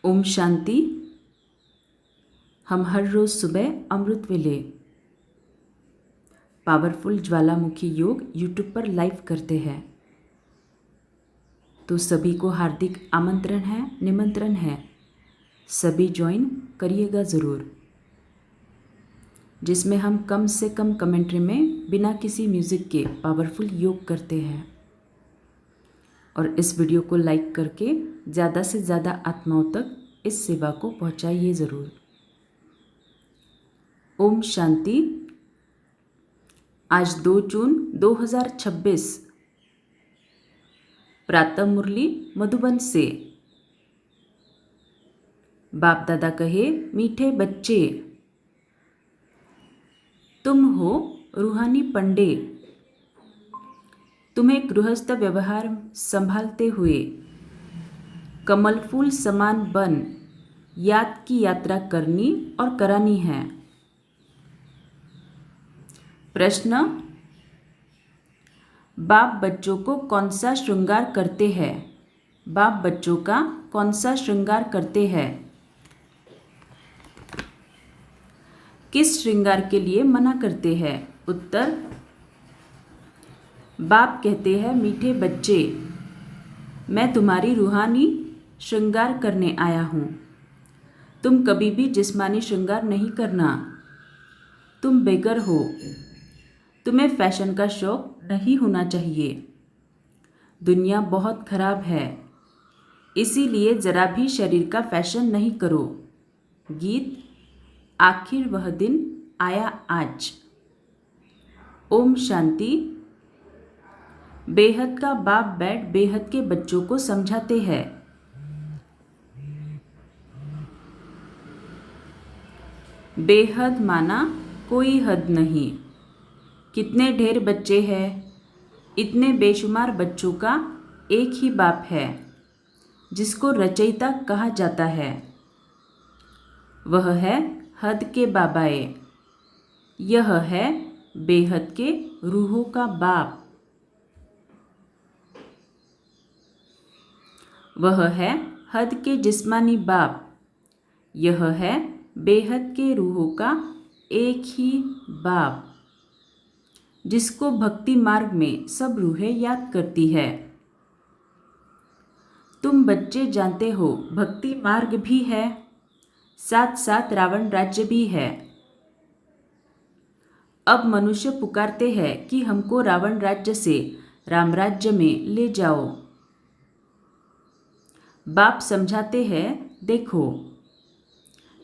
ओम शांति। हम हर रोज़ सुबह अमृत वेले पावरफुल ज्वालामुखी योग यूट्यूब पर लाइव करते हैं। तो सभी को हार्दिक आमंत्रण है, निमंत्रण है। सभी ज्वाइन करिएगा ज़रूर, जिसमें हम कम से कम कमेंट्री में बिना किसी म्यूज़िक के पावरफुल योग करते हैं। और इस वीडियो को लाइक करके ज़्यादा से ज़्यादा आत्माओं तक इस सेवा को पहुंचाइए ज़रूर। ओम शांति। आज 2 जून 2026 प्रातः मुरली मधुबन से। बाप दादा कहे, मीठे बच्चे, तुम हो रूहानी पंडे। तुम्हें गृहस्थ व्यवहार संभालते हुए कमल फूल समान बन याद की यात्रा करनी और करानी है। प्रश्न, बाप बच्चों को कौन सा श्रृंगार करते हैं? बाप बच्चों का कौन सा श्रृंगार करते हैं? किस श्रृंगार के लिए मना करते हैं? उत्तर, बाप कहते हैं, मीठे बच्चे, मैं तुम्हारी रूहानी श्रृंगार करने आया हूँ। तुम कभी भी जिस्मानी श्रृंगार नहीं करना। तुम बेगर हो। तुम्हें फैशन का शौक नहीं होना चाहिए। दुनिया बहुत खराब है, इसीलिए ज़रा भी शरीर का फैशन नहीं करो। गीत, आखिर वह दिन आया आज। ओम शांति। बेहद का बाप बैठ बेहद के बच्चों को समझाते हैं। बेहद माना कोई हद नहीं। कितने ढेर बच्चे हैं, इतने बेशुमार बच्चों का एक ही बाप है, जिसको रचयिता कहा जाता है। वह है हद के बाबाए। यह है बेहद के रूहों का बाप। वह है हद के जिस्मानी बाप। यह है बेहद के रूहों का एक ही बाप, जिसको भक्ति मार्ग में सब रूहें याद करती है। तुम बच्चे जानते हो, भक्ति मार्ग भी है, साथ साथ रावण राज्य भी है। अब मनुष्य पुकारते हैं कि हमको रावण राज्य से राम राज्य में ले जाओ। बाप समझाते हैं, देखो,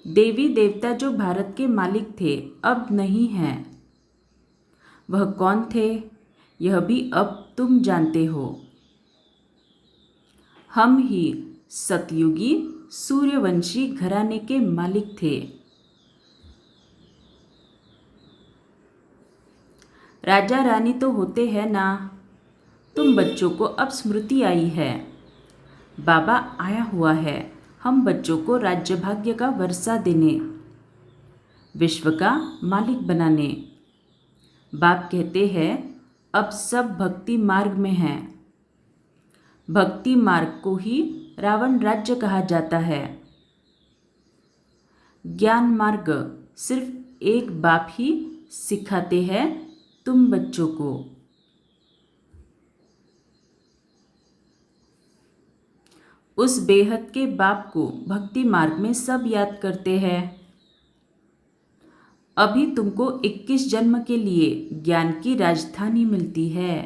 देवी देवता जो भारत के मालिक थे अब नहीं हैं। वह कौन थे, यह भी अब तुम जानते हो। हम ही सतयुगी सूर्यवंशी घराने के मालिक थे। राजा रानी तो होते हैं ना। तुम बच्चों को अब स्मृति आई है। बाबा आया हुआ है हम बच्चों को राज्य भाग्य का वर्षा देने, विश्व का मालिक बनाने। बाप कहते हैं, अब सब भक्ति मार्ग में हैं। भक्ति मार्ग को ही रावण राज्य कहा जाता है। ज्ञान मार्ग सिर्फ एक बाप ही सिखाते हैं तुम बच्चों को। उस बेहद के बाप को भक्ति मार्ग में सब याद करते हैं। अभी तुमको 21 जन्म के लिए ज्ञान की राजधानी मिलती है।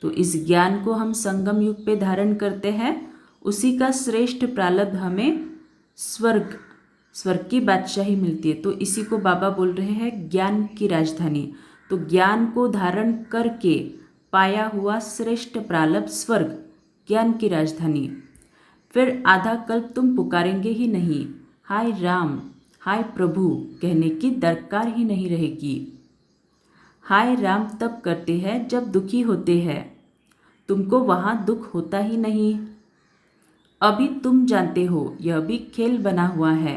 तो इस ज्ञान को हम संगम युग पे धारण करते हैं। उसी का श्रेष्ठ प्रारब्ध हमें स्वर्ग की बादशाही मिलती है। तो इसी को बाबा बोल रहे हैं ज्ञान की राजधानी। तो ज्ञान को धारण करके पाया हुआ श्रेष्ठ प्रारब्ध स्वर्ग, ज्ञान की राजधानी। फिर आधा कल्प तुम पुकारेंगे ही नहीं, हाय राम, हाय प्रभु कहने की दरकार ही नहीं रहेगी। हाय राम तब करते हैं जब दुखी होते हैं। तुमको वहाँ दुख होता ही नहीं। अभी तुम जानते हो, यह भी खेल बना हुआ है।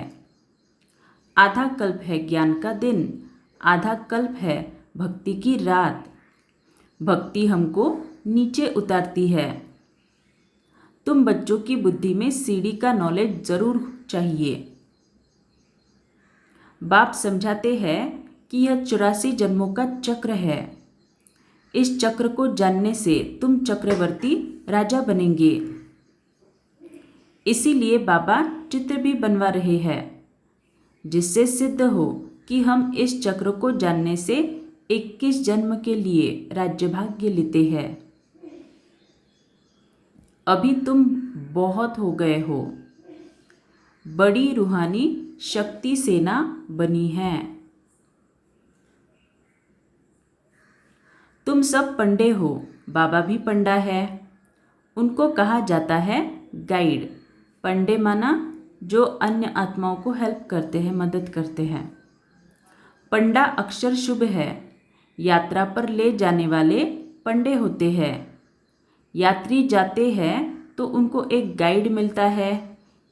आधा कल्प है ज्ञान का दिन, आधा कल्प है भक्ति की रात। भक्ति हमको नीचे उतारती है। तुम बच्चों की बुद्धि में सीढ़ी का नॉलेज जरूर चाहिए। बाप समझाते हैं कि यह 84 जन्मों का चक्र है। इस चक्र को जानने से तुम चक्रवर्ती राजा बनेंगे। इसीलिए बाबा चित्र भी बनवा रहे हैं, जिससे सिद्ध हो कि हम इस चक्र को जानने से 21 जन्म के लिए राज्य भाग्य लेते हैं। अभी तुम बहुत हो गए हो, बड़ी रूहानी शक्ति सेना बनी है। तुम सब पंडे हो, बाबा भी पंडा है। उनको कहा जाता है गाइड। पंडे माना जो अन्य आत्माओं को हेल्प करते हैं, मदद करते हैं। पंडा अक्षर शुभ है। यात्रा पर ले जाने वाले पंडे होते हैं। यात्री जाते हैं तो उनको एक गाइड मिलता है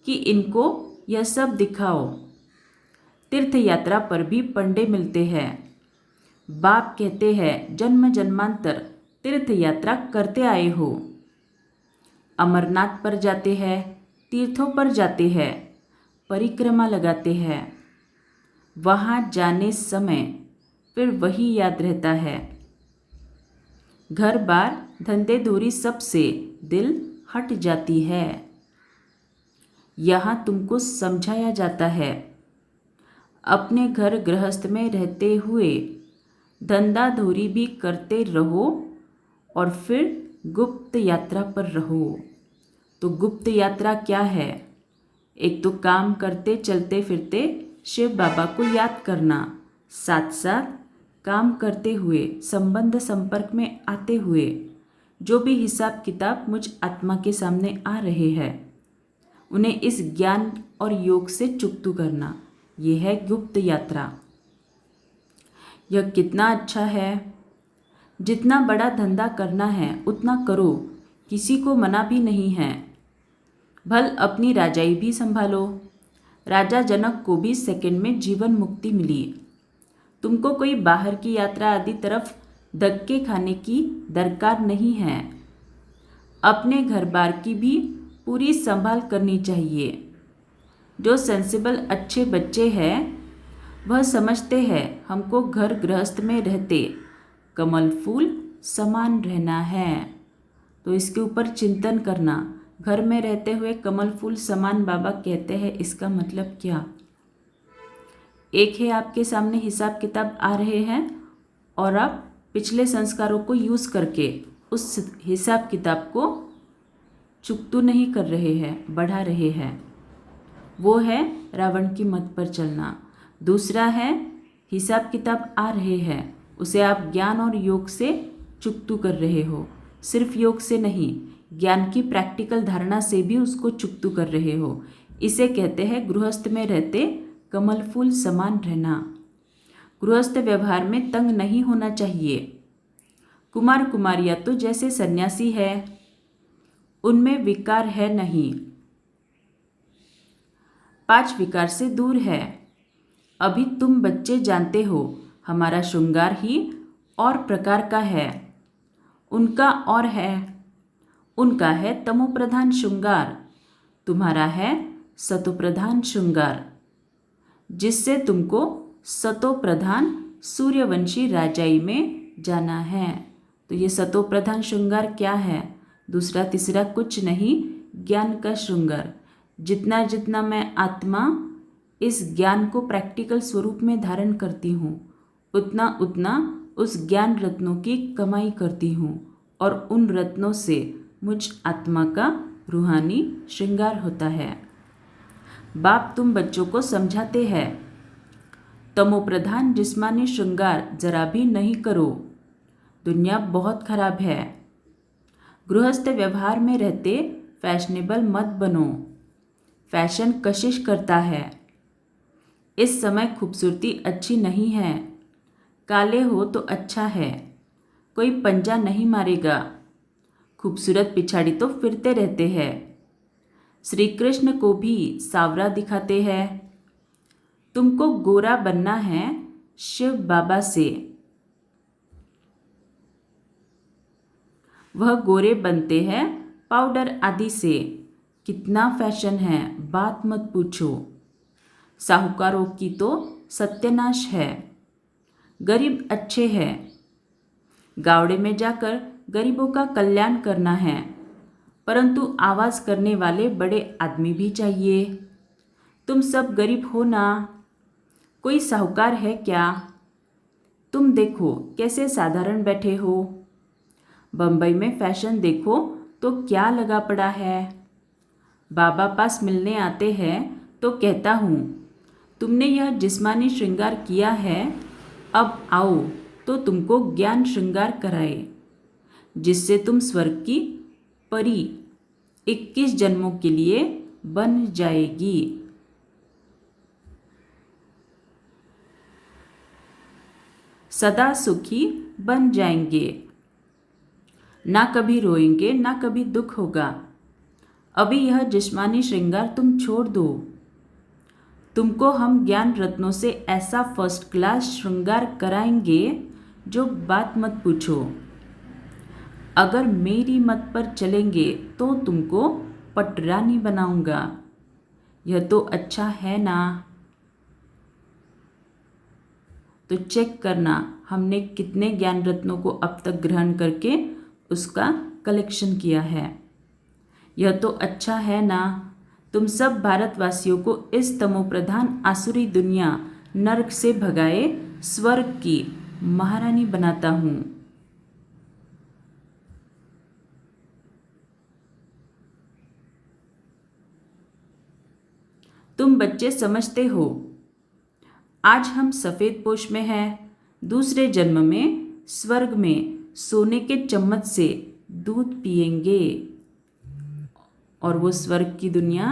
कि इनको यह सब दिखाओ। तीर्थ यात्रा पर भी पंडे मिलते हैं। बाप कहते हैं जन्म जन्मांतर तीर्थ यात्रा करते आए हो। अमरनाथ पर जाते हैं, तीर्थों पर जाते हैं, परिक्रमा लगाते हैं। वहाँ जाने समय फिर वही याद रहता है। घर बार धंधे धूरी सब से दिल हट जाती है। यहाँ तुमको समझाया जाता है अपने घर गृहस्थ में रहते हुए धंधा धूरी भी करते रहो और फिर गुप्त यात्रा पर रहो। तो गुप्त यात्रा क्या है? एक तो काम करते चलते फिरते शिव बाबा को याद करना, साथ साथ काम करते हुए संबंध संपर्क में आते हुए जो भी हिसाब किताब मुझ आत्मा के सामने आ रहे हैं उन्हें इस ज्ञान और योग से चुकतू करना, ये है गुप्त यात्रा। यह कितना अच्छा है। जितना बड़ा धंधा करना है उतना करो, किसी को मना भी नहीं है। भल अपनी राजाई भी संभालो। राजा जनक को भी सेकंड में जीवन मुक्ति मिली। तुमको कोई बाहर की यात्रा आदि तरफ धक्के खाने की दरकार नहीं है। अपने घर बार की भी पूरी संभाल करनी चाहिए। जो सेंसिबल अच्छे बच्चे हैं वह समझते हैं हमको घर गृहस्थ में रहते कमल फूल समान रहना है। तो इसके ऊपर चिंतन करना। घर में रहते हुए कमल फूल समान बाबा कहते हैं, इसका मतलब क्या? एक है आपके सामने हिसाब किताब आ रहे हैं और आप पिछले संस्कारों को यूज़ करके उस हिसाब किताब को चुकतू नहीं कर रहे हैं, बढ़ा रहे हैं। वो है रावण की मत पर चलना। दूसरा है हिसाब किताब आ रहे हैं, उसे आप ज्ञान और योग से चुकतू कर रहे हो। सिर्फ योग से नहीं, ज्ञान की प्रैक्टिकल धारणा से भी उसको चुकतू कर रहे हो। इसे कहते हैं गृहस्थ में रहते कमल फूल समान रहना। गृहस्थ व्यवहार में तंग नहीं होना चाहिए। कुमार कुमारियाँ तो जैसे सन्यासी है, उनमें विकार है नहीं, 5 विकार से दूर है। अभी तुम बच्चे जानते हो हमारा श्रृंगार ही और प्रकार का है, उनका और है। उनका है तमोप्रधान श्रृंगार, तुम्हारा है सतोप्रधान श्रृंगार, जिससे तुमको सतोप्रधान सूर्यवंशी राजाई में जाना है। तो ये सतोप्रधान श्रृंगार क्या है? दूसरा तीसरा कुछ नहीं, ज्ञान का श्रृंगार। जितना जितना मैं आत्मा इस ज्ञान को प्रैक्टिकल स्वरूप में धारण करती हूँ उतना उतना उस ज्ञान रत्नों की कमाई करती हूँ और उन रत्नों से मुझ आत्मा का रूहानी श्रृंगार होता है। बाप तुम बच्चों को समझाते हैं तमोप्रधान जिस्मानी श्रृंगार जरा भी नहीं करो, दुनिया बहुत खराब है। गृहस्थ व्यवहार में रहते फैशनेबल मत बनो, फैशन कशिश करता है। इस समय खूबसूरती अच्छी नहीं है, काले हो तो अच्छा है, कोई पंजा नहीं मारेगा। खूबसूरत पिछाड़ी तो फिरते रहते हैं। श्री कृष्ण को भी सावरा दिखाते हैं। तुमको गोरा बनना है शिव बाबा से, वह गोरे बनते हैं पाउडर आदि से कितना फैशन है, बात मत पूछो। साहूकारों की तो सत्यानाश है। गरीब अच्छे हैं। गावड़े में जाकर गरीबों का कल्याण करना है, परंतु आवाज़ करने वाले बड़े आदमी भी चाहिए। तुम सब गरीब हो ना? कोई साहूकार है क्या? तुम देखो कैसे साधारण बैठे हो। बम्बई में फैशन देखो तो क्या लगा पड़ा है। बाबा पास मिलने आते हैं तो कहता हूँ, तुमने यह जिस्मानी श्रृंगार किया है, अब आओ तो तुमको ज्ञान श्रृंगार कराए, जिससे तुम स्वर्ग की परी 21 जन्मों के लिए बन जाएगी। सदा सुखी बन जाएंगे, ना कभी रोएंगे ना कभी दुख होगा। अभी यह जिस्मानी श्रृंगार तुम छोड़ दो। तुमको हम ज्ञान रत्नों से ऐसा फर्स्ट क्लास श्रृंगार कराएंगे जो बात मत पूछो। अगर मेरी मत पर चलेंगे तो तुमको पटरानी बनाऊंगा। यह तो अच्छा है ना? तो चेक करना हमने कितने ज्ञान रत्नों को अब तक ग्रहण करके उसका कलेक्शन किया है। यह तो अच्छा है ना? तुम सब भारतवासियों को इस तमोप्रधान आसुरी दुनिया नरक से भगाए स्वर्ग की महारानी बनाता हूँ। तुम बच्चे समझते हो, आज हम सफ़ेद पोश में हैं, दूसरे जन्म में स्वर्ग में सोने के चम्मच से दूध पिएंगे, और वो स्वर्ग की दुनिया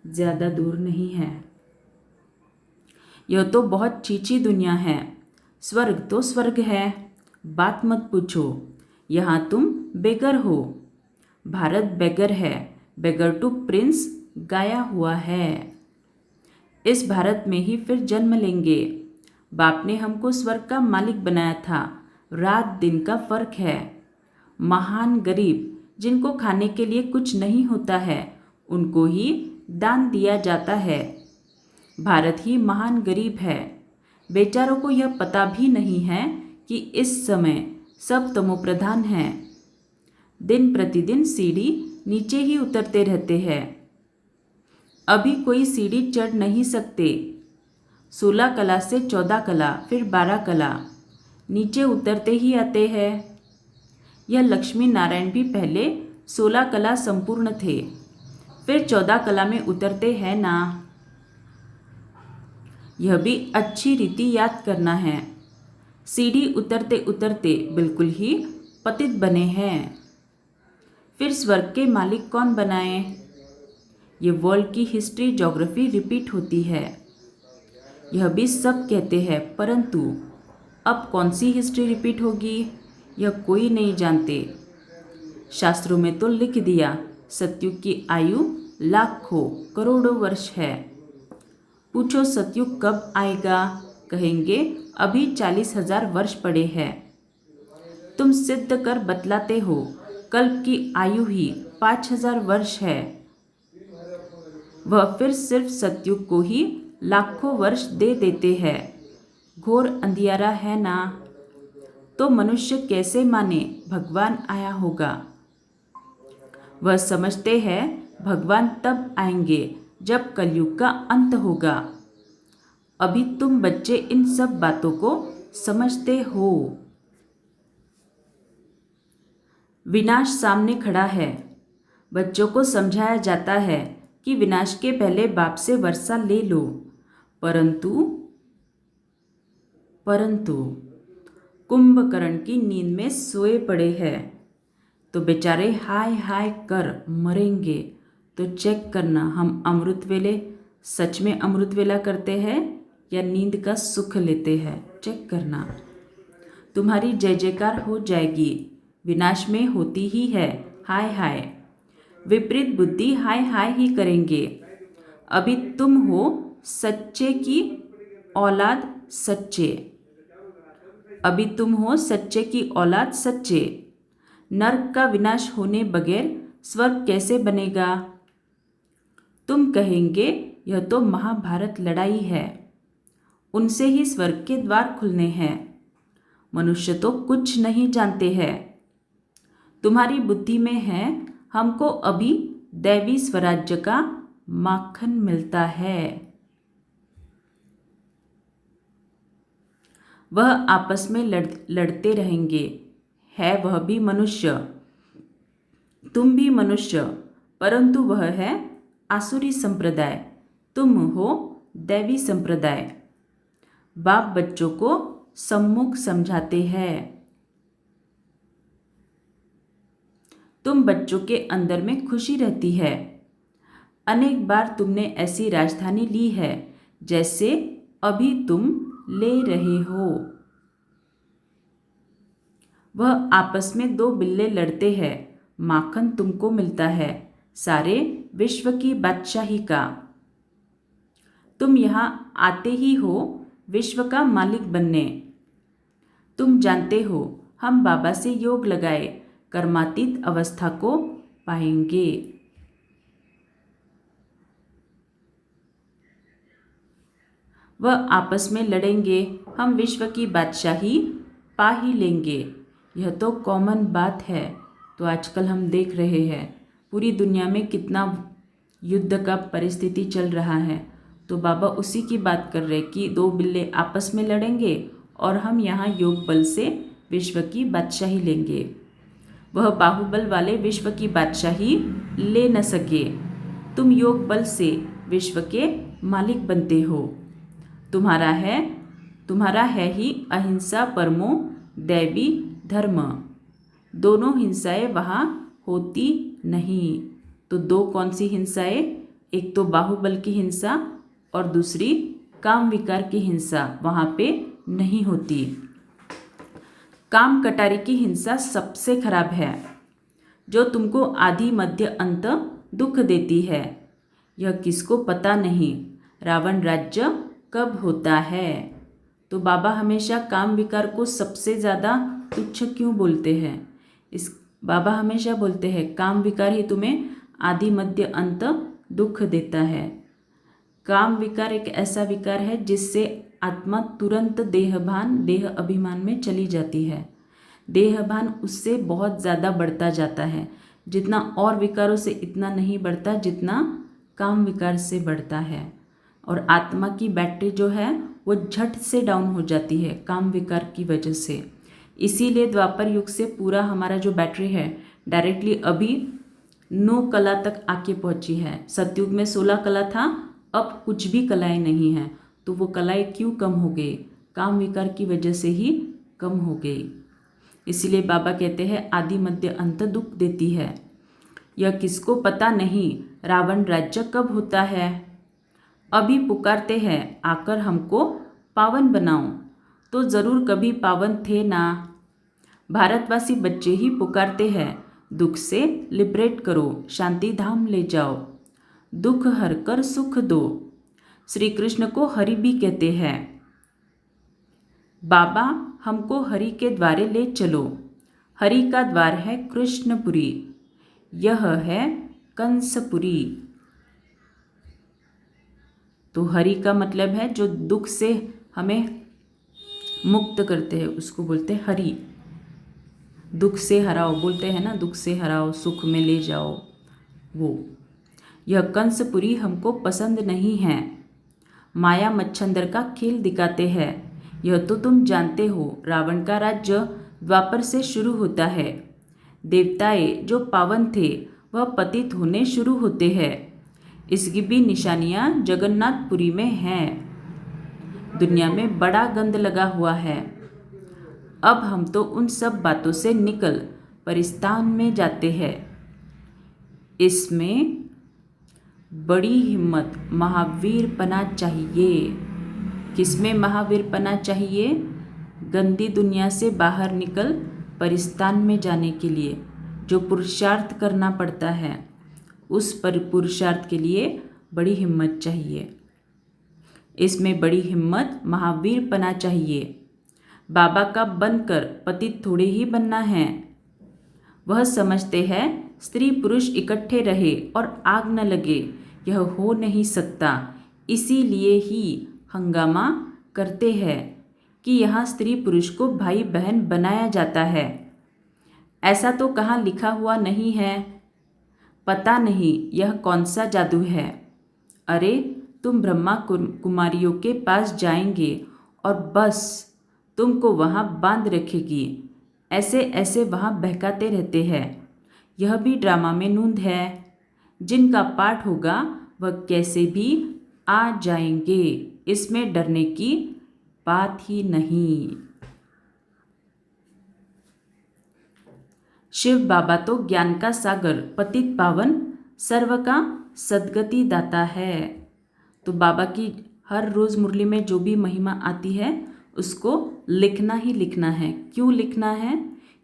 ज़्यादा दूर नहीं है। यह तो बहुत चीची दुनिया है। स्वर्ग तो स्वर्ग है, बात मत पूछो। यहाँ तुम बेगर हो। भारत बेगर है, बेगर टू प्रिंस गाया हुआ है। इस भारत में ही फिर जन्म लेंगे। बाप ने हमको स्वर्ग का मालिक बनाया था। रात दिन का फर्क है। महान गरीब जिनको खाने के लिए कुछ नहीं होता है, उनको ही दान दिया जाता है। भारत ही महान गरीब है। बेचारों को यह पता भी नहीं है कि इस समय सब तमोप्रधान हैं। दिन प्रतिदिन सीढ़ी नीचे ही उतरते रहते हैं। अभी कोई सीढ़ी चढ़ नहीं सकते। 16 कला से 14 कला, फिर 12 कला, नीचे उतरते ही आते हैं। यह लक्ष्मी नारायण भी पहले 16 कला संपूर्ण थे, फिर 14 कला में उतरते हैं ना। यह भी अच्छी रीति याद करना है। सीढ़ी उतरते उतरते बिल्कुल ही पतित बने हैं। फिर स्वर्ग के मालिक कौन बनाए? ये वर्ल्ड की हिस्ट्री ज्योग्राफी रिपीट होती है। यह भी सब कहते हैं, परंतु अब कौन सी हिस्ट्री रिपीट होगी यह कोई नहीं जानते। शास्त्रों में तो लिख दिया सतयुग की आयु लाखों करोड़ों वर्ष है। पूछो सतयुग कब आएगा? कहेंगे अभी 40,000 वर्ष पड़े हैं। तुम सिद्ध कर बतलाते हो कल्प की आयु ही 5,000 वर्ष है। वह फिर सिर्फ सतयुग को ही लाखों वर्ष दे देते हैं। घोर अंधियारा है ना। तो मनुष्य कैसे माने भगवान आया होगा? वह समझते हैं भगवान तब आएंगे जब कलयुग का अंत होगा। अभी तुम बच्चे इन सब बातों को समझते हो। विनाश सामने खड़ा है। बच्चों को समझाया जाता है कि विनाश के पहले बाप से वर्षा ले लो, परंतु कुंभकर्ण की नींद में सोए पड़े हैं, तो बेचारे हाय हाय कर मरेंगे। तो चेक करना हम अमृत वेले सच में अमृत वेला करते हैं या नींद का सुख लेते हैं। चेक करना। तुम्हारी जय जयकार हो जाएगी। विनाश में होती ही है हाय हाय। विपरीत बुद्धि हाय हाय ही करेंगे। अभी तुम हो सच्चे की औलाद सच्चे। अभी तुम हो सच्चे की औलाद सच्चे। नर्क का विनाश होने बगैर स्वर्ग कैसे बनेगा? तुम कहेंगे यह तो महाभारत लड़ाई है, उनसे ही स्वर्ग के द्वार खुलने हैं। मनुष्य तो कुछ नहीं जानते हैं। तुम्हारी बुद्धि में है हमको अभी दैवी स्वराज्य का माखन मिलता है। वह आपस में लड़ते रहेंगे, है वह भी मनुष्य, तुम भी मनुष्य, परंतु वह है आसुरी संप्रदाय, तुम हो दैवी संप्रदाय। बाप बच्चों को सम्मुख समझाते हैं। तुम बच्चों के अंदर में खुशी रहती है। अनेक बार तुमने ऐसी राजधानी ली है जैसे अभी तुम ले रहे हो। वह आपस में दो बिल्ले लड़ते हैं, माखन तुमको मिलता है सारे विश्व की बादशाही का। तुम यहाँ आते ही हो विश्व का मालिक बनने। तुम जानते हो हम बाबा से योग लगाए कर्मातीत अवस्था को पाएंगे। वह आपस में लड़ेंगे, हम विश्व की बादशाही पा ही लेंगे। यह तो कॉमन बात है। तो आजकल हम देख रहे हैं पूरी दुनिया में कितना युद्ध का परिस्थिति चल रहा है। तो बाबा उसी की बात कर रहे कि दो बिल्ले आपस में लड़ेंगे और हम यहाँ योग बल से विश्व की बादशाही लेंगे। वह बाहुबल वाले विश्व की बादशाही ले न सके। तुम योग बल से विश्व के मालिक बनते हो। तुम्हारा है ही अहिंसा परमो दैवी धर्म। दोनों हिंसाएं वहाँ होती नहीं। तो दो कौन सी हिंसाएं? एक तो बाहुबल की हिंसा और दूसरी काम विकार की हिंसा वहाँ पे नहीं होती। काम कटारी की हिंसा सबसे खराब है, जो तुमको आदि मध्य अंत दुख देती है। यह किसको पता नहीं रावण राज्य कब होता है। तो बाबा हमेशा काम विकार को सबसे ज़्यादा तुच्छ क्यों बोलते हैं? बाबा हमेशा बोलते हैं काम विकार ही तुम्हें आदि मध्य अंत दुख देता है। काम विकार एक ऐसा विकार है जिससे आत्मा तुरंत देह अभिमान में चली जाती है। देहभान उससे बहुत ज़्यादा बढ़ता जाता है। जितना और विकारों से इतना नहीं बढ़ता जितना काम विकार से बढ़ता है। और आत्मा की बैटरी जो है वो झट से डाउन हो जाती है काम विकार की वजह से। इसीलिए द्वापर युग से पूरा हमारा जो बैटरी है डायरेक्टली अभी 9 कला तक आके पहुंची है। सतयुग में 16 कला था, अब कुछ भी कलाएं नहीं हैं। तो वो कलाएं क्यों कम हो गई? काम विकार की वजह से ही कम हो गई। इसीलिए बाबा कहते हैं आदि मध्य अंत दुख देती है। यह किसको पता नहीं रावण राज्य कब होता है। अभी पुकारते हैं आकर हमको पावन बनाओ, तो ज़रूर कभी पावन थे ना। भारतवासी बच्चे ही पुकारते हैं दुख से लिबरेट करो, शांति धाम ले जाओ, दुख हर कर सुख दो। श्री कृष्ण को हरि भी कहते हैं। बाबा हमको हरि के द्वारे ले चलो। हरि का द्वार है कृष्णपुरी, यह है कंसपुरी। तो हरि का मतलब है जो दुख से हमें मुक्त करते हैं, उसको बोलते हैं हरि। दुख से हराओ बोलते हैं ना, दुख से हराओ, सुख में ले जाओ वो। यह कंसपुरी हमको पसंद नहीं है। माया मच्छंदर का खेल दिखाते हैं। यह तो तुम जानते हो रावण का राज्य द्वापर से शुरू होता है। देवताएं जो पावन थे वह पतित होने शुरू होते हैं। इसकी भी निशानियां जगन्नाथपुरी में हैं। दुनिया में बड़ा गंद लगा हुआ है। अब हम तो उन सब बातों से निकल परिस्तान में जाते हैं। इसमें बड़ी हिम्मत महावीरपना चाहिए। किसमें महावीरपना चाहिए? गंदी दुनिया से बाहर निकल परिस्तान में जाने के लिए जो पुरुषार्थ करना पड़ता है, उस पर पुरुषार्थ के लिए बड़ी हिम्मत चाहिए। इसमें बड़ी हिम्मत महावीरपना चाहिए। बाबा का बनकर पतित थोड़े ही बनना है। वह समझते हैं स्त्री पुरुष इकट्ठे रहे और आग न लगे, यह हो नहीं सकता। इसीलिए ही हंगामा करते हैं कि यहाँ स्त्री पुरुष को भाई बहन बनाया जाता है। ऐसा तो कहाँ लिखा हुआ नहीं है। पता नहीं यह कौन सा जादू है। अरे तुम ब्रह्मा कुमारियों के पास जाएंगे और बस तुमको वहाँ बांध रखेगी। ऐसे ऐसे वहाँ बहकाते रहते हैं। यह भी ड्रामा में नूंद है। जिनका पाठ होगा वह कैसे भी आ जाएंगे, इसमें डरने की बात ही नहीं। शिव बाबा तो ज्ञान का सागर, पतित पावन, सर्व का सद्गति दाता है। तो बाबा की हर रोज़ मुरली में जो भी महिमा आती है उसको लिखना ही लिखना है। क्यों लिखना है?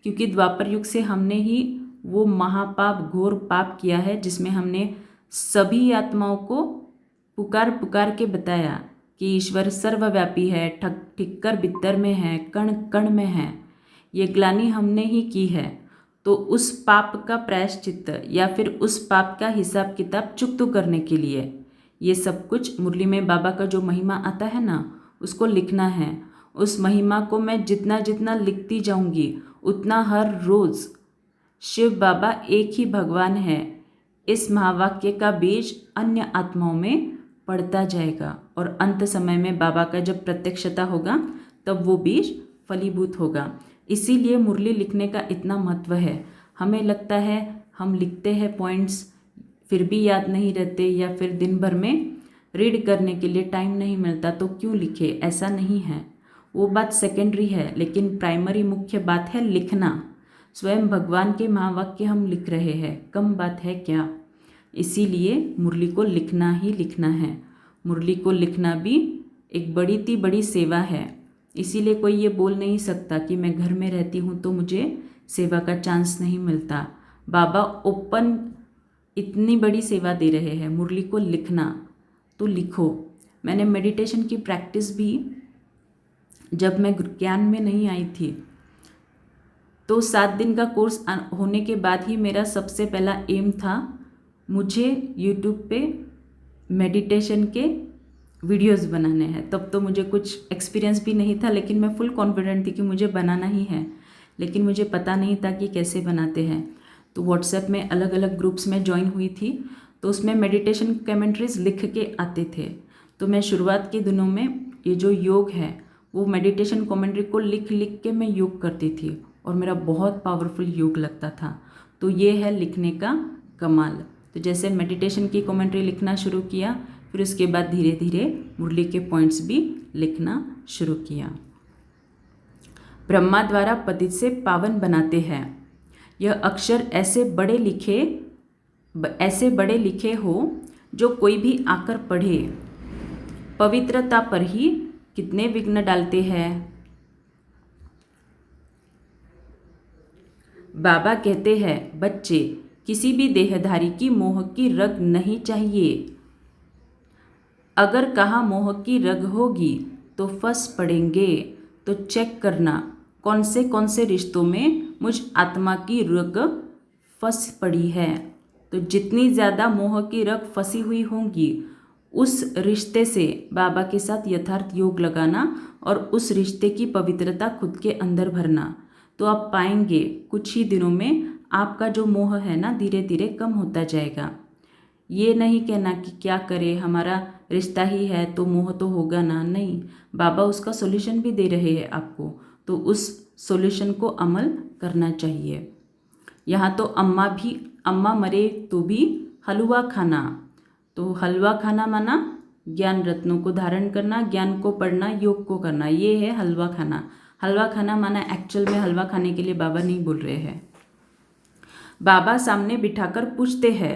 क्योंकि द्वापर युग से हमने ही वो महापाप घोर पाप किया है जिसमें हमने सभी आत्माओं को पुकार पुकार के बताया कि ईश्वर सर्वव्यापी है, ठक ठिक्कर बित्तर में है, कण कण में है। ये ग्लानि हमने ही की है। तो उस पाप का प्रायश्चित या फिर उस पाप का हिसाब किताब चुकता करने के लिए ये सब कुछ मुरली में बाबा का जो महिमा आता है ना, उसको लिखना है। उस महिमा को मैं जितना जितना लिखती जाऊंगी उतना हर रोज़ शिव बाबा एक ही भगवान है, इस महावाक्य का बीज अन्य आत्माओं में पड़ता जाएगा और अंत समय में बाबा का जब प्रत्यक्षता होगा तब वो बीज फलीभूत होगा। इसीलिए मुरली लिखने का इतना महत्व है। हमें लगता है हम लिखते हैं पॉइंट्स फिर भी याद नहीं रहते, या फिर दिन भर में रीड करने के लिए टाइम नहीं मिलता तो क्यों लिखे, ऐसा नहीं है। वो बात सेकेंडरी है, लेकिन प्राइमरी मुख्य बात है लिखना। स्वयं भगवान के महावाक्य हम लिख रहे हैं, कम बात है क्या। इसीलिए मुरली को लिखना ही लिखना है। मुरली को लिखना भी एक बड़ी सेवा है। इसीलिए कोई ये बोल नहीं सकता कि मैं घर में रहती हूँ तो मुझे सेवा का चांस नहीं मिलता। बाबा ओपन इतनी बड़ी सेवा दे रहे हैं। मुरली को लिखना तो लिखो। मैंने मेडिटेशन की प्रैक्टिस भी जब मैं ज्ञान में नहीं आई थी तो 7 दिन का कोर्स होने के बाद ही मेरा सबसे पहला एम था मुझे यूट्यूब पे मेडिटेशन के वीडियोस बनाने हैं। तब तो मुझे कुछ एक्सपीरियंस भी नहीं था, लेकिन मैं फुल कॉन्फिडेंट थी कि मुझे बनाना ही है। लेकिन मुझे पता नहीं था कि कैसे बनाते हैं। तो व्हाट्सएप में अलग अलग ग्रुप्स में ज्वाइन हुई थी, तो उसमें मेडिटेशन कमेंट्रीज लिख के आते थे। तो मैं शुरुआत के दिनों में ये जो योग है वो मेडिटेशन कमेंट्री को लिख लिख के मैं योग करती थी और मेरा बहुत पावरफुल योग लगता था। तो ये है लिखने का कमाल। तो जैसे मेडिटेशन की कमेंट्री लिखना शुरू किया, फिर उसके बाद धीरे धीरे मुरली के पॉइंट्स भी लिखना शुरू किया। ब्रह्मा द्वारा पतित से पावन बनाते हैं। यह अक्षर ऐसे बड़े लिखे हो जो कोई भी आकर पढ़े। पवित्रता पर ही कितने विघ्न डालते हैं। बाबा कहते हैं बच्चे, किसी भी देहधारी की मोह की रग नहीं चाहिए। अगर कहाँ मोह की रग होगी तो फंस पड़ेंगे। तो चेक करना कौन से रिश्तों में मुझ आत्मा की रग फंस पड़ी है। तो जितनी ज़्यादा मोह की रग फंसी हुई होंगी उस रिश्ते से बाबा के साथ यथार्थ योग लगाना और उस रिश्ते की पवित्रता खुद के अंदर भरना। तो आप पाएंगे कुछ ही दिनों में आपका जो मोह है ना धीरे धीरे कम होता जाएगा। ये नहीं कहना कि क्या करे, हमारा रिश्ता ही है तो मोह तो होगा ना, नहीं। बाबा उसका सॉल्यूशन भी दे रहे हैं आपको, तो उस सॉल्यूशन को अमल करना चाहिए। यहाँ तो अम्मा मरे तो भी हलवा खाना। तो हलवा खाना माना ज्ञान रत्नों को धारण करना, ज्ञान को पढ़ना, योग को करना, ये है हलवा खाना। हलवा खाना माना एक्चुअल में हलवा खाने के लिए बाबा नहीं बोल रहे हैं। बाबा सामने बिठाकर पूछते हैं,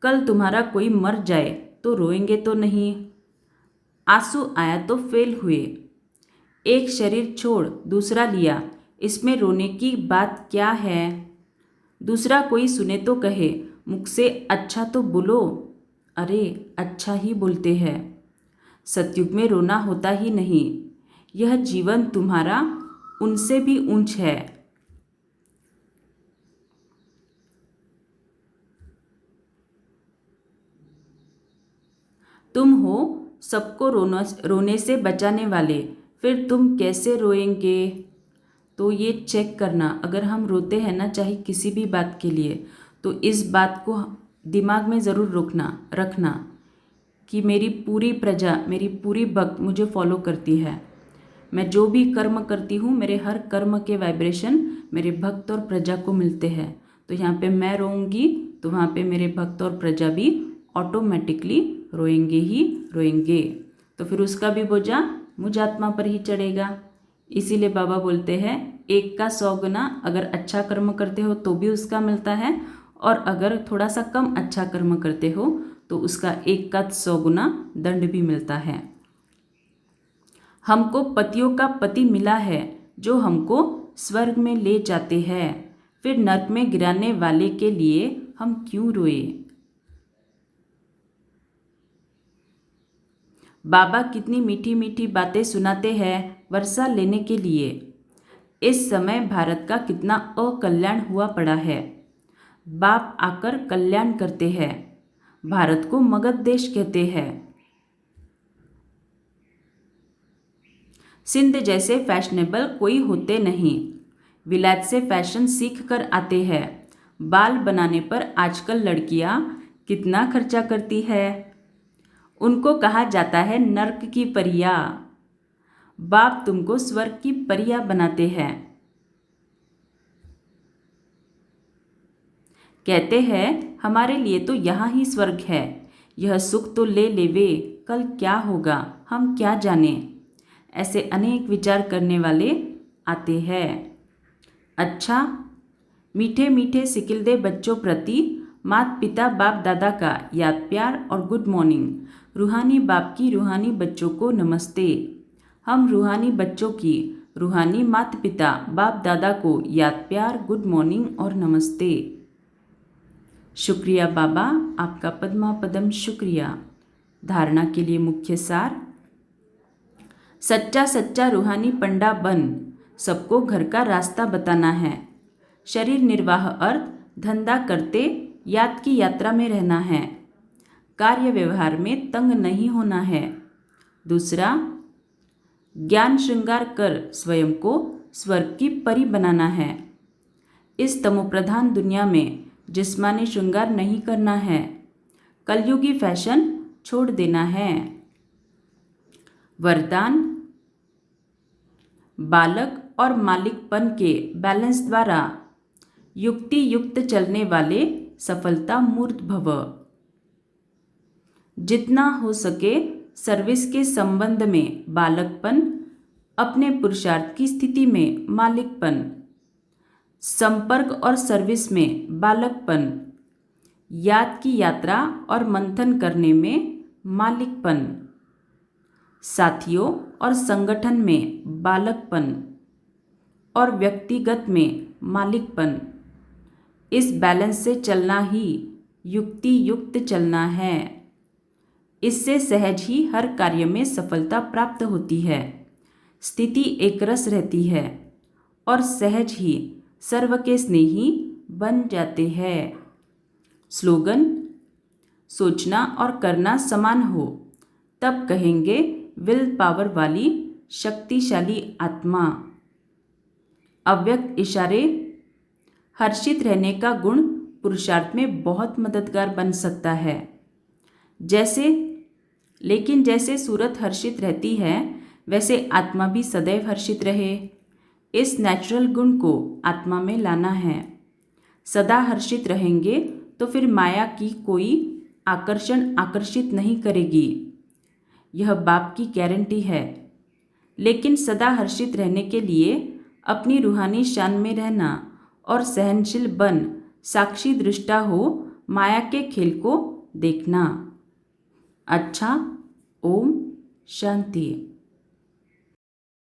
कल तुम्हारा कोई मर जाए तो रोएंगे तो नहीं? आंसू आया तो फेल हुए। एक शरीर छोड़ दूसरा लिया, इसमें रोने की बात क्या है? दूसरा कोई सुने तो कहे, मुख से अच्छा तो बोलो। अरे अच्छा ही बोलते हैं। सतयुग में रोना होता ही नहीं। यह जीवन तुम्हारा उनसे भी ऊंच है। तुम हो सबको रोने से बचाने वाले, फिर तुम कैसे रोएंगे। तो ये चेक करना, अगर हम रोते हैं ना चाहे किसी भी बात के लिए, तो इस बात को दिमाग में ज़रूर रखना कि मेरी पूरी प्रजा, मेरी पूरी भक्त मुझे फॉलो करती है। मैं जो भी कर्म करती हूँ, मेरे हर कर्म के वाइब्रेशन मेरे भक्त और प्रजा को मिलते हैं। तो यहाँ पे मैं रोऊंगी तो वहाँ पे मेरे भक्त और प्रजा भी ऑटोमेटिकली रोएंगे ही रोएंगे। तो फिर उसका भी बोझा मुझ आत्मा पर ही चढ़ेगा। इसीलिए बाबा बोलते हैं 1 का 100 गुना, अगर अच्छा कर्म करते हो तो भी उसका मिलता है, और अगर थोड़ा सा कम अच्छा कर्म करते हो तो उसका 1 का 100 गुना दंड भी मिलता है। हमको पतियों का पति मिला है जो हमको स्वर्ग में ले जाते हैं, फिर नरक में गिराने वाले के लिए हम क्यों रोए। बाबा कितनी मीठी मीठी बातें सुनाते हैं वर्षा लेने के लिए। इस समय भारत का कितना अकल्याण हुआ पड़ा है। बाप आकर कल्याण करते हैं। भारत को मगध देश कहते हैं। सिंध जैसे फैशनेबल कोई होते नहीं, विलायत से फैशन सीख कर आते हैं। बाल बनाने पर आजकल लड़कियां कितना खर्चा करती है। उनको कहा जाता है नर्क की परियां। बाप तुमको स्वर्ग की परियां बनाते हैं। कहते हैं हमारे लिए तो यहाँ ही स्वर्ग है, यह सुख तो ले लेवे, कल क्या होगा हम क्या जाने। ऐसे अनेक विचार करने वाले आते हैं। अच्छा, मीठे मीठे सिकिल दे बच्चों प्रति माता पिता बाप दादा का याद प्यार और गुड मॉर्निंग। रूहानी बाप की रूहानी बच्चों को नमस्ते। हम रूहानी बच्चों की रूहानी माता पिता बाप दादा को याद प्यार गुड मॉर्निंग और नमस्ते। शुक्रिया बाबा, आपका पद्मा पदम शुक्रिया। धारणा के लिए मुख्य सार। सच्चा सच्चा रूहानी पंडा बन सबको घर का रास्ता बताना है। शरीर निर्वाह अर्थ धंधा करते याद की यात्रा में रहना है। कार्य व्यवहार में तंग नहीं होना है। दूसरा, ज्ञान श्रृंगार कर स्वयं को स्वर्ग की परी बनाना है। इस तमोप्रधान दुनिया में जिस्मानी श्रृंगार नहीं करना है। कलयुगी फैशन छोड़ देना है। वरदान, बालक और मालिकपन के बैलेंस द्वारा युक्ति युक्त चलने वाले सफलता मूर्त भव। जितना हो सके सर्विस के संबंध में बालकपन, अपने पुरुषार्थ की स्थिति में मालिकपन, संपर्क और सर्विस में बालकपन, याद की यात्रा और मंथन करने में मालिकपन, साथियों और संगठन में बालकपन और व्यक्तिगत में मालिकपन। इस बैलेंस से चलना ही युक्ति युक्त चलना है। इससे सहज ही हर कार्य में सफलता प्राप्त होती है। स्थिति एकरस रहती है और सहज ही सर्व के स्नेही बन जाते हैं। स्लोगन, सोचना और करना समान हो तब कहेंगे विल पावर वाली शक्तिशाली आत्मा। अव्यक्त इशारे, हर्षित रहने का गुण पुरुषार्थ में बहुत मददगार बन सकता है। लेकिन जैसे सूरत हर्षित रहती है वैसे आत्मा भी सदैव हर्षित रहे। इस नेचुरल गुण को आत्मा में लाना है। सदा हर्षित रहेंगे तो फिर माया की कोई आकर्षण आकर्षित नहीं करेगी। यह बाप की गारंटी है। लेकिन सदा हर्षित रहने के लिए अपनी रूहानी शान में रहना और सहनशील बन साक्षी दृष्टा हो माया के खेल को देखना। अच्छा, ओम शांति।